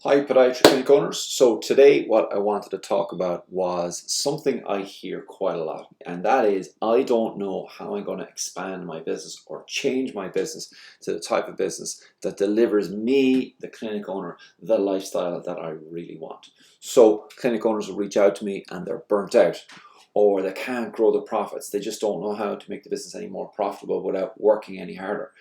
Hi Podiatry clinic owners. So today what I wanted to talk about was something I hear quite a lot, and that is I don't know how I'm going to expand my business or change my business to the type of business that delivers me, the clinic owner, the lifestyle that I really want. So clinic owners will reach out to me and they're burnt out, or they can't grow the profits. They just don't know how to make the business any more profitable without working any harder,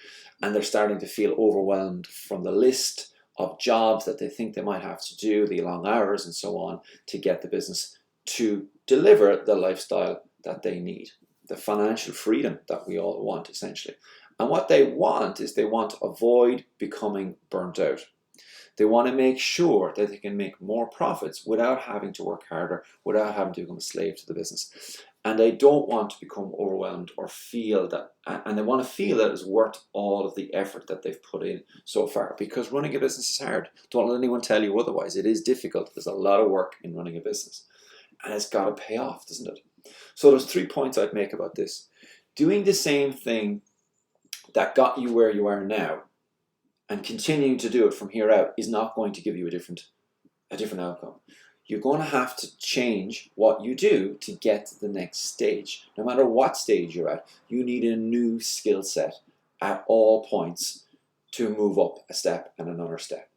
and they're starting to feel overwhelmed from the list of jobs that they think they might have to do, the long hours and so on, to get the business to deliver the lifestyle that they need, the financial freedom that we all want essentially. And what they want is they want to avoid becoming burnt out. They want to make sure that they can make more profits without having to work harder, without having to become a slave to the business. And they don't want to become overwhelmed or feel that, and they want to feel that it's worth all of the effort that they've put in so far, because running a business is hard. Don't let anyone tell you otherwise. It is difficult. There's a lot of work in running a business, and it's got to pay off, doesn't it? So there's 3 points I'd make about this. Doing the same thing that got you where you are now and continuing to do it from here out is not going to give you a different outcome. You're going to have to change what you do to get to the next stage. No matter what stage you're at, you need a new skill set at all points to move up a step and another step.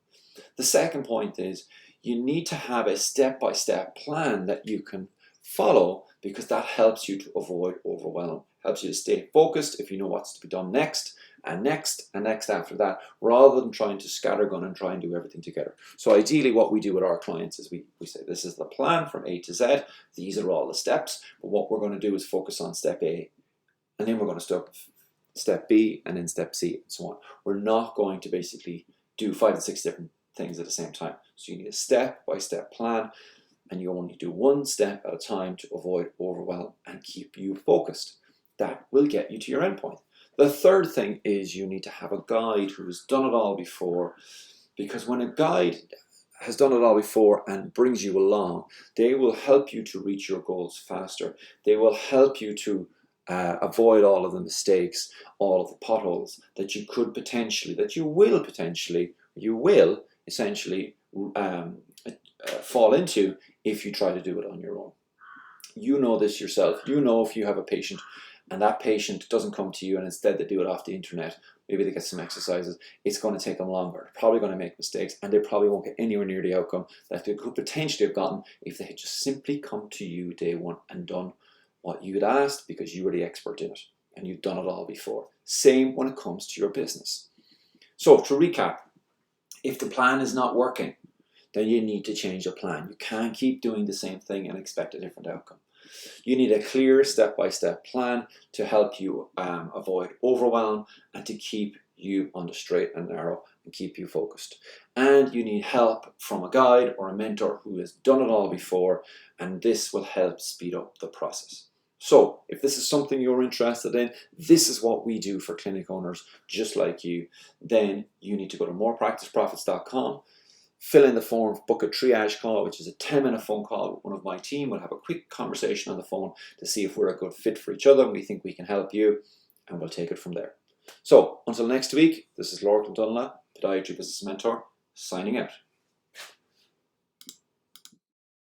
The second point is you need to have a step-by-step plan that you can follow, because that helps you to avoid overwhelm, helps you to stay focused if you know what's to be done next, and next, and next after that, rather than trying to scattergun and try and do everything together. So ideally what we do with our clients is we say, this is the plan from A to Z, these are all the steps, but what we're going to do is focus on step A, and then we're going to start step B, and then step C, and so on. We're not going to basically do 5 to 6 different things at the same time. So you need a step-by-step plan, and you only do one step at a time to avoid overwhelm and keep you focused. That will get you to your endpoint. The third thing is you need to have a guide who has done it all before, because when a guide has done it all before and brings you along, they will help you to reach your goals faster. They will help you to avoid all of the mistakes, all of the potholes that you could potentially, that you will essentially fall into if you try to do it on your own. You know this yourself. You know if you have a patient and that patient doesn't come to you and instead they do it off the internet, maybe they get some exercises, it's going to take them longer. They're probably going to make mistakes, and they probably won't get anywhere near the outcome that they could potentially have gotten if they had just simply come to you day one and done what you had asked, because you were the expert in it and you've done it all before. Same when it comes to your business. So to recap, if the plan is not working, then you need to change the plan. You can't keep doing the same thing and expect a different outcome. You need a clear step-by-step plan to help you avoid overwhelm and to keep you on the straight and narrow and keep you focused. And you need help from a guide or a mentor who has done it all before, and this will help speed up the process. So if this is something you're interested in, this is what we do for clinic owners just like you, then you need to go to morepracticeprofits.com, fill in the form, book a triage call, which is a 10-minute phone call with one of my team. We'll have a quick conversation on the phone to see if we're a good fit for each other and we think we can help you, and we'll take it from there. So until next week, this is Lord Dunlap, Podiatry Business Mentor, signing out.